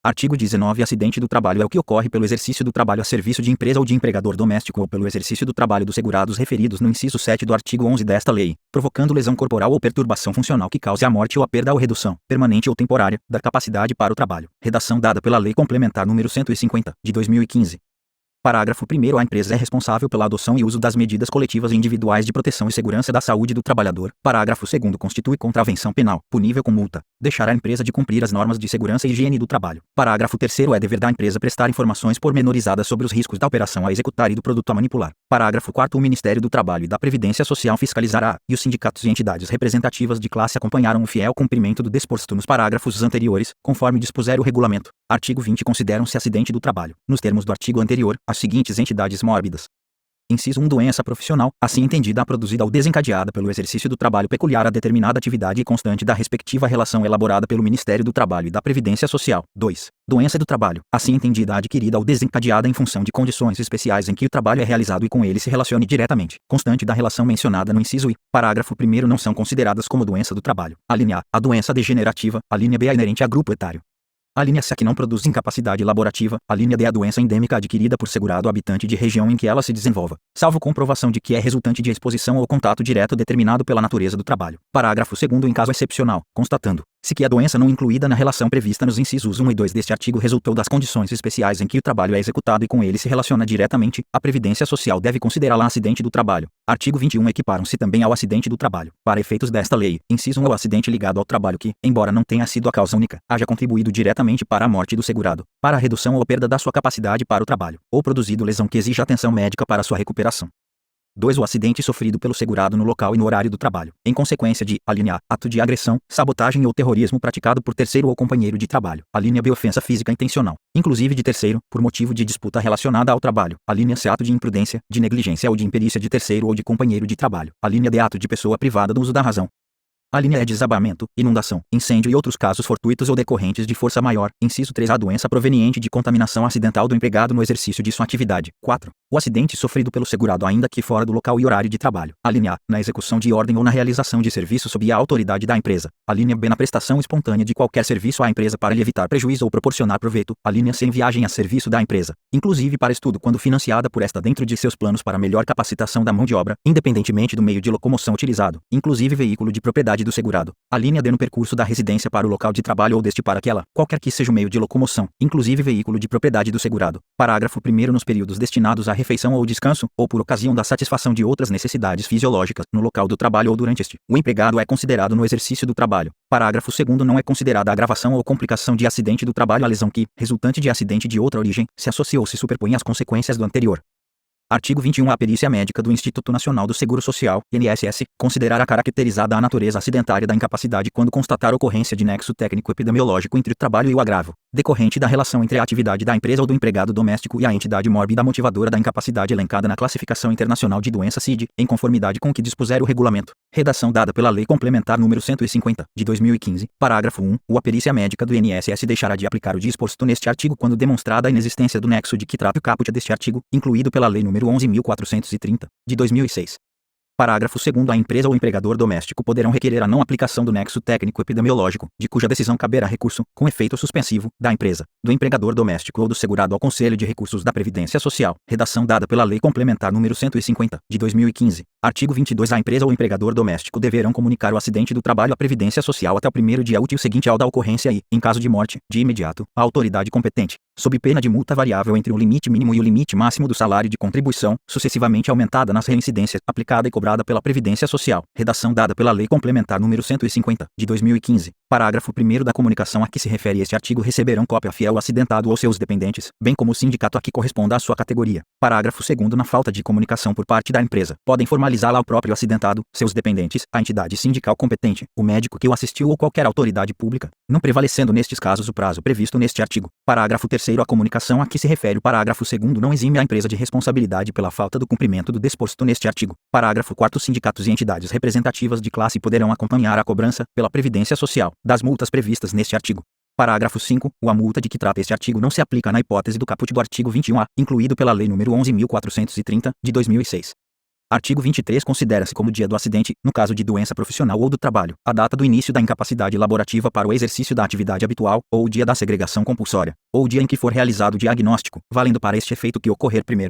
Artigo 19. Acidente do trabalho é o que ocorre pelo exercício do trabalho a serviço de empresa ou de empregador doméstico ou pelo exercício do trabalho dos segurados referidos no inciso 7 do artigo 11 desta lei, provocando lesão corporal ou perturbação funcional que cause a morte ou a perda ou redução, permanente ou temporária, da capacidade para o trabalho. Redação dada pela Lei Complementar número 150, de 2015. Parágrafo 1º. A empresa é responsável pela adoção e uso das medidas coletivas e individuais de proteção e segurança da saúde do trabalhador. Parágrafo 2º. Constitui contravenção penal, punível com multa, deixar a empresa de cumprir as normas de segurança e higiene do trabalho. Parágrafo 3º. É dever da empresa prestar informações pormenorizadas sobre os riscos da operação a executar e do produto a manipular. Parágrafo 4º. O Ministério do Trabalho e da Previdência Social fiscalizará, e os sindicatos e entidades representativas de classe acompanharam o fiel cumprimento do disposto nos parágrafos anteriores, conforme dispuser o regulamento. Artigo 20. Consideram-se acidente do trabalho, nos termos do artigo anterior, as seguintes entidades mórbidas. Inciso 1. Doença profissional, assim entendida a produzida ou desencadeada pelo exercício do trabalho peculiar a determinada atividade e constante da respectiva relação elaborada pelo Ministério do Trabalho e da Previdência Social. 2. Doença do trabalho, assim entendida a adquirida ou desencadeada em função de condições especiais em que o trabalho é realizado e com ele se relacione diretamente, constante da relação mencionada no inciso I. Parágrafo 1º. Não são consideradas como doença do trabalho. A linha A, a doença degenerativa, a linha B, a inerente a grupo etário. A linha C, a que não produz incapacidade laborativa, a linha D, a doença endêmica adquirida por segurado habitante de região em que ela se desenvolva, salvo comprovação de que é resultante de exposição ou contato direto determinado pela natureza do trabalho. Parágrafo 2º. Em caso excepcional, constatando-se que a doença não incluída na relação prevista nos incisos 1 e 2 deste artigo resultou das condições especiais em que o trabalho é executado e com ele se relaciona diretamente, a Previdência Social deve considerá-la acidente do trabalho. Artigo 21. Equiparam-se também ao acidente do trabalho, para efeitos desta lei, inciso 1, o acidente ligado ao trabalho que, embora não tenha sido a causa única, haja contribuído diretamente para a morte do segurado, para a redução ou perda da sua capacidade para o trabalho, ou produzido lesão que exija atenção médica para sua recuperação. 2. O acidente sofrido pelo segurado no local e no horário do trabalho, em consequência de, a linha A, ato de agressão, sabotagem ou terrorismo praticado por terceiro ou companheiro de trabalho, a linha B, ofensa física intencional, inclusive de terceiro, por motivo de disputa relacionada ao trabalho, a linha C, ato de imprudência, de negligência ou de imperícia de terceiro ou de companheiro de trabalho, a linha D, ato de pessoa privada do uso da razão. A linha é desabamento, inundação, incêndio e outros casos fortuitos ou decorrentes de força maior. Inciso 3. A doença proveniente de contaminação acidental do empregado no exercício de sua atividade. 4. O acidente sofrido pelo segurado ainda que fora do local e horário de trabalho. A linha A, na execução de ordem ou na realização de serviço sob a autoridade da empresa. A linha B, na prestação espontânea de qualquer serviço à empresa para lhe evitar prejuízo ou proporcionar proveito. A linha C, em viagem a serviço da empresa, inclusive para estudo quando financiada por esta dentro de seus planos para melhor capacitação da mão de obra, independentemente do meio de locomoção utilizado, inclusive veículo de propriedade do segurado. A linha D, no percurso da residência para o local de trabalho ou deste para aquela, qualquer que seja o meio de locomoção, inclusive veículo de propriedade do segurado. Parágrafo 1º. Nos períodos destinados à refeição ou descanso, ou por ocasião da satisfação de outras necessidades fisiológicas, no local do trabalho ou durante este, o empregado é considerado no exercício do trabalho. Parágrafo 2º. Não é considerada a agravação ou complicação de acidente do trabalho a lesão que, resultante de acidente de outra origem, se associa ou se superpõe às consequências do anterior. Artigo 21. A perícia médica do Instituto Nacional do Seguro Social, INSS, considerará caracterizada a natureza acidentária da incapacidade quando constatar ocorrência de nexo técnico-epidemiológico entre o trabalho e o agravo, decorrente da relação entre a atividade da empresa ou do empregado doméstico e a entidade mórbida motivadora da incapacidade elencada na Classificação Internacional de Doença CID, em conformidade com o que dispuser o regulamento. Redação dada pela Lei Complementar número 150, de 2015, parágrafo 1. A perícia médica do INSS deixará de aplicar o disposto neste artigo quando demonstrada a inexistência do nexo de que trata o caput deste artigo, incluído pela Lei número 11.430, de 2006. Parágrafo 2º. A empresa ou empregador doméstico poderão requerer a não aplicação do nexo técnico-epidemiológico, de cuja decisão caberá recurso, com efeito suspensivo, da empresa, do empregador doméstico ou do segurado ao Conselho de Recursos da Previdência Social. Redação dada pela Lei Complementar número 150, de 2015. Artigo 22. A empresa ou empregador doméstico deverão comunicar o acidente do trabalho à Previdência Social até o primeiro dia útil seguinte ao da ocorrência e, em caso de morte, de imediato, à autoridade competente, sob pena de multa variável entre o limite mínimo e o limite máximo do salário de contribuição, sucessivamente aumentada nas reincidências, aplicada e cobrada pela Previdência Social. Redação dada pela Lei Complementar número 150, de 2015. Parágrafo 1º. Da comunicação a que se refere este artigo receberão cópia fiel o acidentado ou seus dependentes, bem como o sindicato a que corresponda a sua categoria. Parágrafo 2º. Na falta de comunicação por parte da empresa, podem formalizá-la ao próprio acidentado, seus dependentes, a entidade sindical competente, o médico que o assistiu ou qualquer autoridade pública, não prevalecendo nestes casos o prazo previsto neste artigo. Parágrafo 3º. A comunicação a que se refere o parágrafo 2º não exime a empresa de responsabilidade pela falta do cumprimento do disposto neste artigo. Parágrafo 4º. Sindicatos e entidades representativas de classe poderão acompanhar a cobrança, pela Previdência Social, das multas previstas neste artigo. Parágrafo 5. A multa de que trata este artigo não se aplica na hipótese do caput do artigo 21-A, incluído pela Lei nº 11.430, de 2006. Artigo 23. Considera-se como dia do acidente, no caso de doença profissional ou do trabalho, a data do início da incapacidade laborativa para o exercício da atividade habitual, ou o dia da segregação compulsória, ou o dia em que for realizado o diagnóstico, valendo para este efeito que ocorrer primeiro